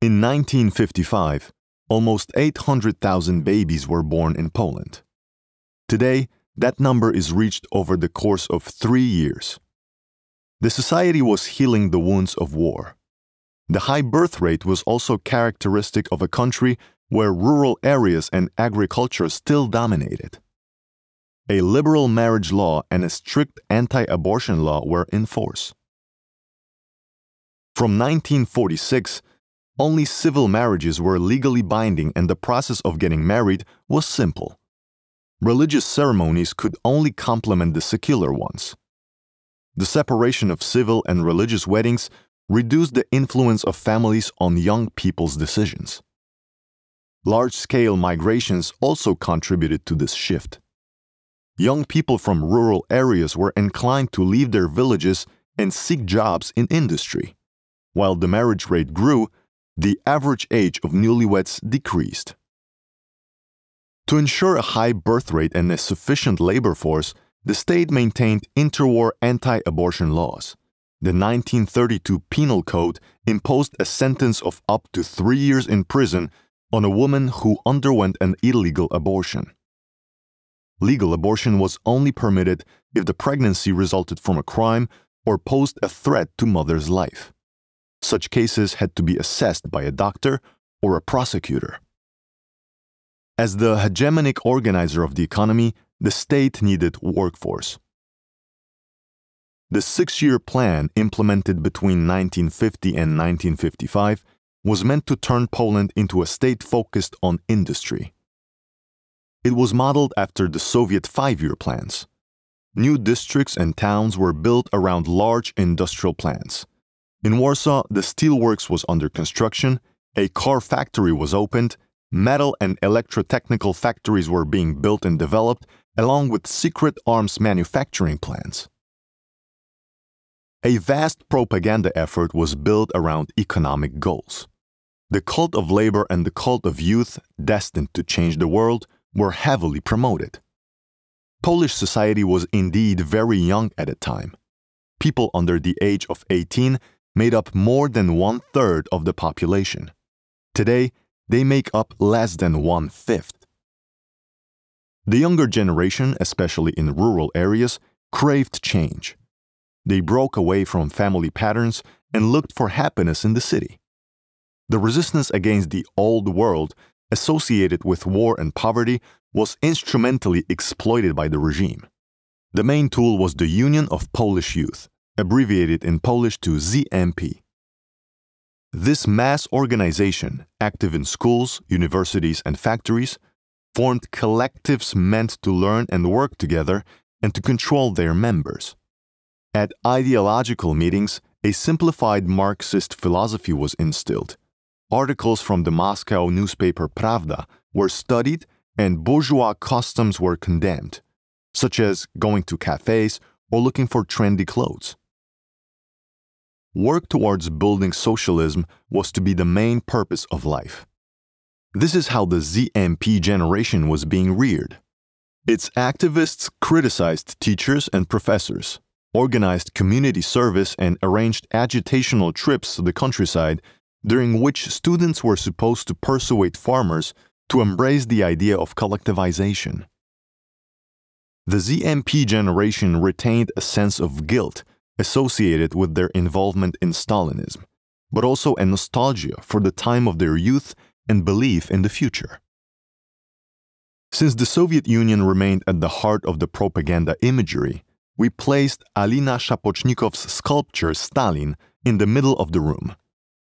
In 1955, almost 800,000 babies were born in Poland. Today, that number is reached over the course of 3 years. The society was healing the wounds of war. The high birth rate was also characteristic of a country where rural areas and agriculture still dominated. A liberal marriage law and a strict anti-abortion law were in force. From 1946, only civil marriages were legally binding and the process of getting married was simple. Religious ceremonies could only complement the secular ones. The separation of civil and religious weddings reduced the influence of families on young people's decisions. Large-scale migrations also contributed to this shift. Young people from rural areas were inclined to leave their villages and seek jobs in industry. While the marriage rate grew, the average age of newlyweds decreased. To ensure a high birth rate and a sufficient labor force, the state maintained interwar anti-abortion laws. The 1932 Penal Code imposed a sentence of up to 3 years in prison on a woman who underwent an illegal abortion. Legal abortion was only permitted if the pregnancy resulted from a crime or posed a threat to mother's life. Such cases had to be assessed by a doctor or a prosecutor. As the hegemonic organizer of the economy, the state needed workforce. The 6-year plan implemented between 1950 and 1955 was meant to turn Poland into a state focused on industry. It was modeled after the Soviet 5-year plans. New districts and towns were built around large industrial plants. In Warsaw, the steelworks was under construction, a car factory was opened, metal and electrotechnical factories were being built and developed, along with secret arms manufacturing plants. A vast propaganda effort was built around economic goals. The cult of labor and the cult of youth, destined to change the world, were heavily promoted. Polish society was indeed very young at the time. People under the age of 18 made up more than 1/3 of the population. Today, they make up less than 1/5. The younger generation, especially in rural areas, craved change. They broke away from family patterns and looked for happiness in the city. The resistance against the old world, associated with war and poverty, was instrumentally exploited by the regime. The main tool was the Union of Polish Youth, abbreviated in Polish to ZMP. This mass organization, active in schools, universities, and factories, formed collectives meant to learn and work together and to control their members. At ideological meetings, a simplified Marxist philosophy was instilled. Articles from the Moscow newspaper Pravda were studied and bourgeois customs were condemned, such as going to cafes or looking for trendy clothes. Work towards building socialism was to be the main purpose of life. This is how the ZMP generation was being reared. Its activists criticized teachers and professors, organized community service, and arranged agitational trips to the countryside during which students were supposed to persuade farmers to embrace the idea of collectivization. The ZMP generation retained a sense of guilt associated with their involvement in Stalinism, but also a nostalgia for the time of their youth and belief in the future. Since the Soviet Union remained at the heart of the propaganda imagery, we placed Alina Szapoczniko's sculpture Stalin in the middle of the room.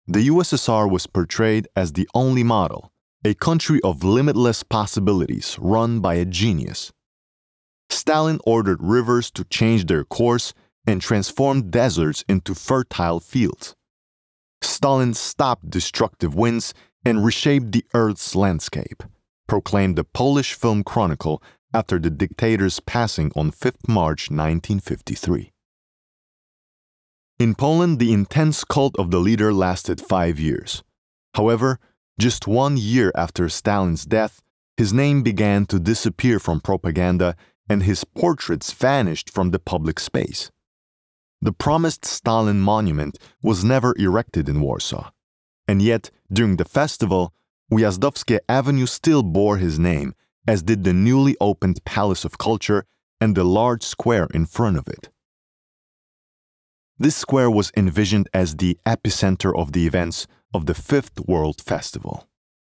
The USSR was portrayed as the only model, a country of limitless possibilities run by a genius. Stalin ordered rivers to change their course and transformed deserts into fertile fields. Stalin stopped destructive winds and reshaped the Earth's landscape, proclaimed the Polish Film Chronicle after the dictator's passing on 5th March 1953. In Poland, the intense cult of the leader lasted 5 years. However, just 1 year after Stalin's death, his name began to disappear from propaganda and his portraits vanished from the public space. The promised Stalin monument was never erected in Warsaw. And yet, during the festival, Ujazdowskie Avenue still bore his name, as did the newly opened Palace of Culture and the large square in front of it. This square was envisioned as the epicenter of the events of the Fifth World Festival.